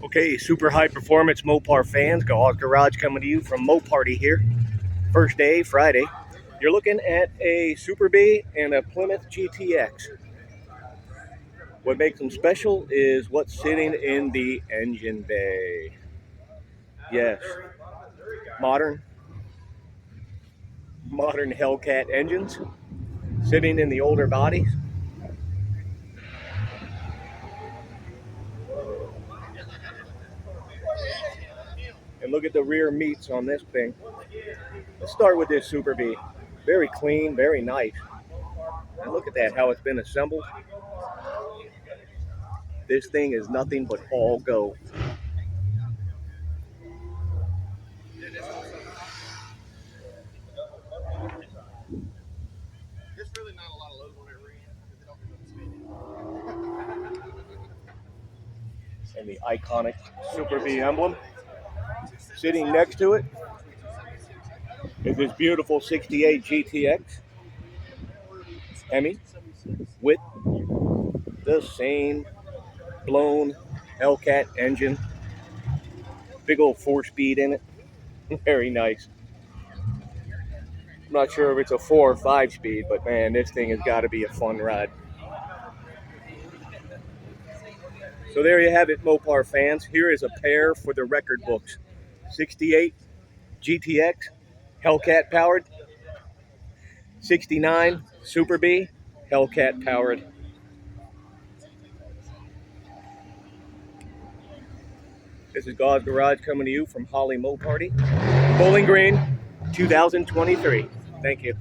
Okay, super high performance Mopar fans, Gause Garage coming to you from Mo Party here. First day, Friday. You're looking at a Superbee and a Plymouth GTX. What makes them special is what's sitting in the engine bay. Yes, modern Hellcat engines sitting in the older bodies. And look at the rear meats on this thing. Let's start with this Superbee. Very clean, very nice. And look at that, how it's been assembled. This thing is nothing but all go. And the iconic Superbee emblem. Sitting next to it is this beautiful 68 GTX Hemi with the same blown Hellcat engine. Big old 4-speed in it. Very nice. I'm not sure if it's a 4 or 5-speed, but man, this thing has got to be a fun ride. So there you have it, Mopar fans. Here is a pair for the record books. 68 GTX, Hellcat powered. 69 Superbee, Hellcat powered. This is Gause Garage coming to you from Holly Mo Party. Bowling Green, 2023. Thank you.